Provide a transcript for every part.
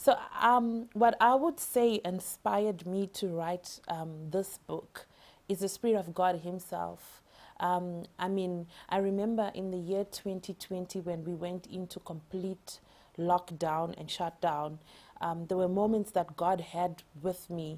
So, what I would say inspired me to write this book is the Spirit of God Himself. I remember in the year 2020 when we went into complete lockdown and shutdown, there were moments that God had with me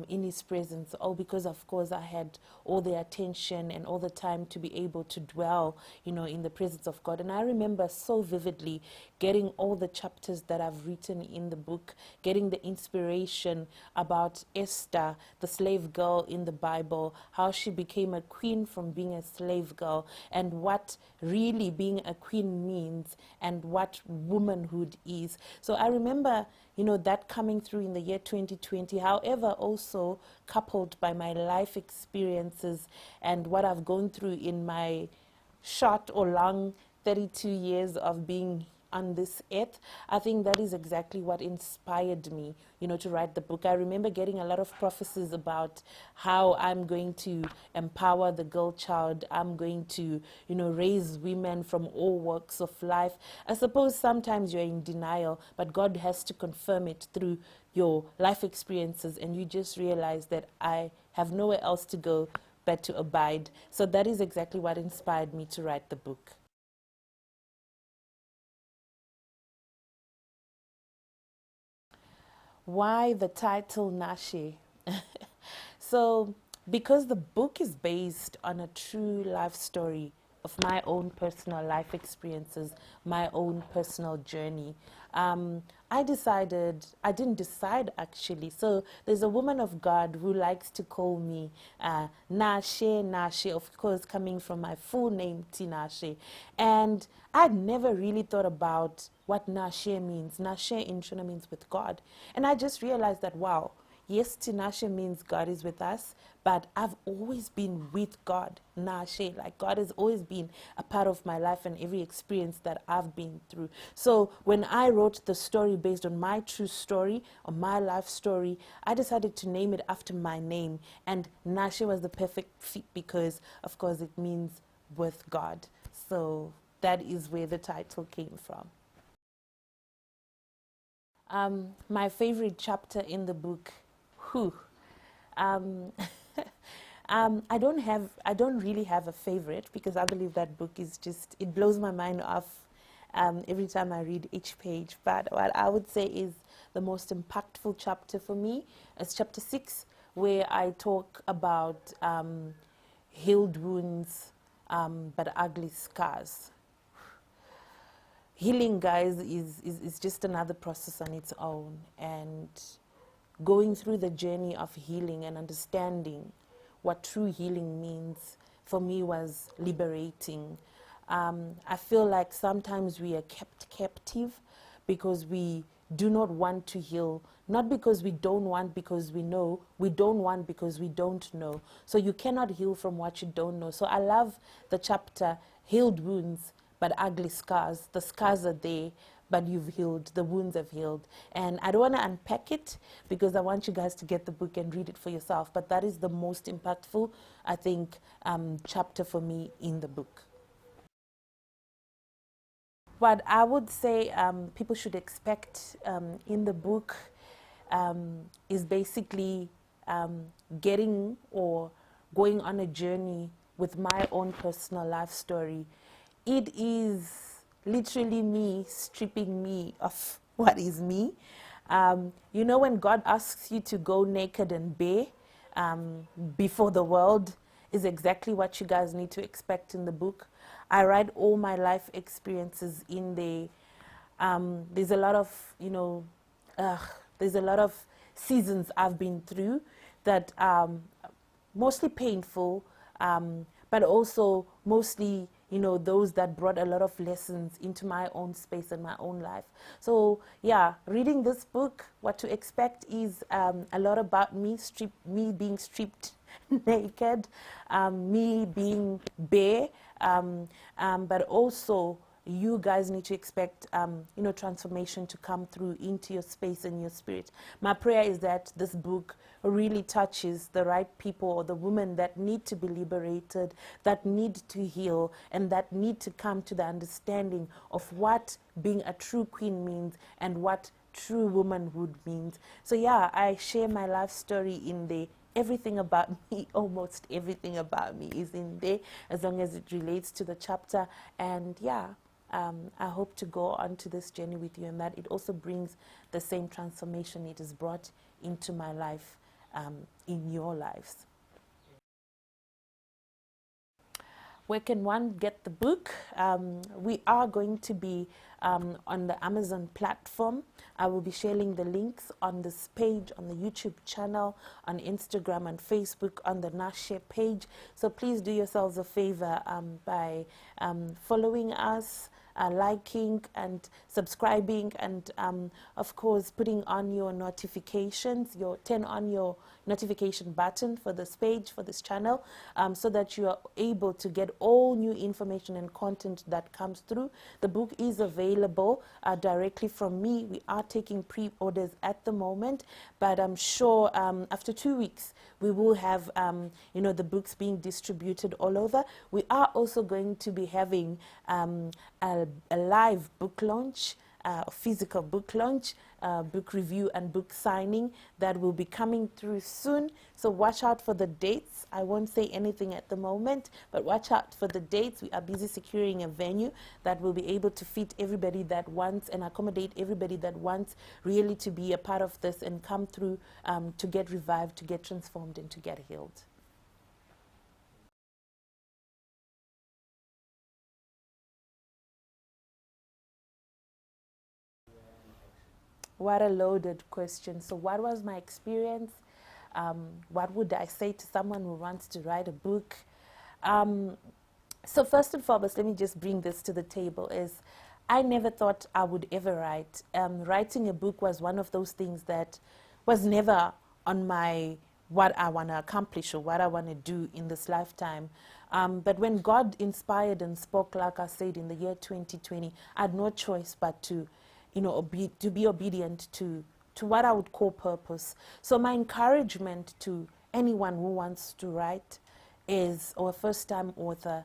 in His presence. Oh, because of course I had all the attention and all the time to be able to dwell, in the presence of God. And I remember so vividly getting all the chapters that I've written in the book, getting the inspiration about Esther, the slave girl in the Bible, how she became a queen from being a slave girl, and what really being a queen means, and what womanhood is. So I remember, that coming through in the year 2020, however, also coupled by my life experiences and what I've gone through in my short or long 32 years of being on this earth. I think that is exactly what inspired me, to write the book. I remember getting a lot of prophecies about how I'm going to empower the girl child. I'm going to, raise women from all walks of life. I suppose sometimes you're in denial, but God has to confirm it through your life experiences, and you just realize that I have nowhere else to go but to abide. So that is exactly what inspired me to write the book. Why the title NaShe? So, because the book is based on a true life story of my own personal life experiences, my own personal journey, I didn't decide actually. So, there's a woman of God who likes to call me NaShe, of course, coming from my full name, Tinashe. And I'd never really thought about what NaShe means. NaShe in Shona means with God. And I just realized that, wow, yes, Tinashe means God is with us, but I've always been with God, NaShe. Like God has always been a part of my life and every experience that I've been through. So when I wrote the story based on my true story, on my life story, I decided to name it after my name. And NaShe was the perfect fit because, of course, it means with God. So that is where the title came from. My favorite chapter in the book, whew, um, I don't really have a favorite because I believe that book is just, it blows my mind off every time I read each page. But what I would say is the most impactful chapter for me is chapter 6, where I talk about healed wounds, but ugly scars. Healing, guys, is just another process on its own. And going through the journey of healing and understanding what true healing means for me was liberating. I feel like sometimes we are kept captive because we do not want to heal, not because we don't want, because we know, we don't want because we don't know. So you cannot heal from what you don't know. So I love the chapter, Healed Wounds, but ugly scars. The scars are there, but you've healed, the wounds have healed. And I don't want to unpack it because I want you guys to get the book and read it for yourself. But that is the most impactful, I think, chapter for me in the book. What I would say people should expect in the book is basically getting or going on a journey with my own personal life story. It is literally me stripping me of what is me. When God asks you to go naked and bare before the world, is exactly what you guys need to expect in the book. I write all my life experiences in there. There's a lot of, uh, there's a lot of seasons I've been through that mostly painful, but also mostly, those that brought a lot of lessons into my own space and my own life. So, yeah, reading this book, what to expect is a lot about me being stripped naked, me being bare, but also you guys need to expect, transformation to come through into your space and your spirit. My prayer is that this book really touches the right people or the women that need to be liberated, that need to heal, and that need to come to the understanding of what being a true queen means and what true womanhood means. So yeah, I share my life story in there. Everything about me, almost everything about me is in there, as long as it relates to the chapter. And yeah, I hope to go on to this journey with you, and that it also brings the same transformation it has brought into my life, in your lives. Where can one get the book? We are going to be on the Amazon platform. I will be sharing the links on this page, on the YouTube channel, on Instagram and Facebook, on the NaShe page. So please do yourselves a favor by following us, liking and subscribing, and of course putting on your notifications, turn on your notification button for this page, for this channel, so that you are able to get all new information and content that comes through. The book is available directly from me. We are taking pre-orders at the moment, but I'm sure after 2 weeks we will have the books being distributed all over. We are also going to be having a live book launch, physical book launch, book review and book signing that will be coming through soon. So watch out for the dates. I won't say anything at the moment, but watch out for the dates. We are busy securing a venue that will be able to fit everybody that wants and accommodate everybody that wants really to be a part of this and come through to get revived, to get transformed, and to get healed. What a loaded question. So what was my experience? What would I say to someone who wants to write a book? So first and foremost, let me just bring this to the table, is I never thought I would ever write. Writing a book was one of those things that was never on my what I want to accomplish or what I want to do in this lifetime. But when God inspired and spoke, like I said, in the year 2020, I had no choice but to be obedient to what I would call purpose. So my encouragement to anyone who wants to write is, or a first-time author,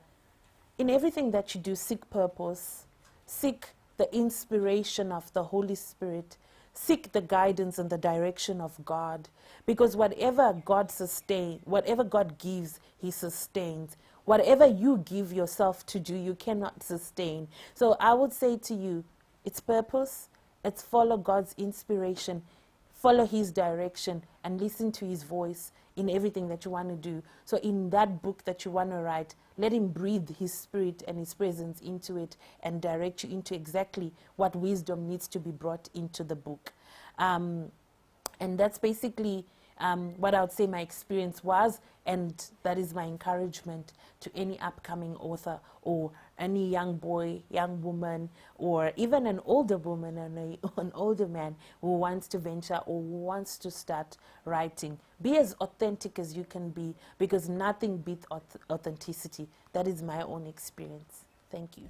in everything that you do, seek purpose, seek the inspiration of the Holy Spirit, seek the guidance and the direction of God, because whatever God gives, He sustains. Whatever you give yourself to do, you cannot sustain. So I would say to you, it's purpose, it's follow God's inspiration, follow His direction, and listen to His voice in everything that you want to do. So in that book that you want to write, let Him breathe His Spirit and His presence into it and direct you into exactly what wisdom needs to be brought into the book. And that's basically what I would say my experience was, and that is my encouragement to any upcoming author or any young boy, young woman, or even an older woman and an older man who wants to venture or who wants to start writing. Be as authentic as you can be, because nothing beats authenticity. That is my own experience. Thank you.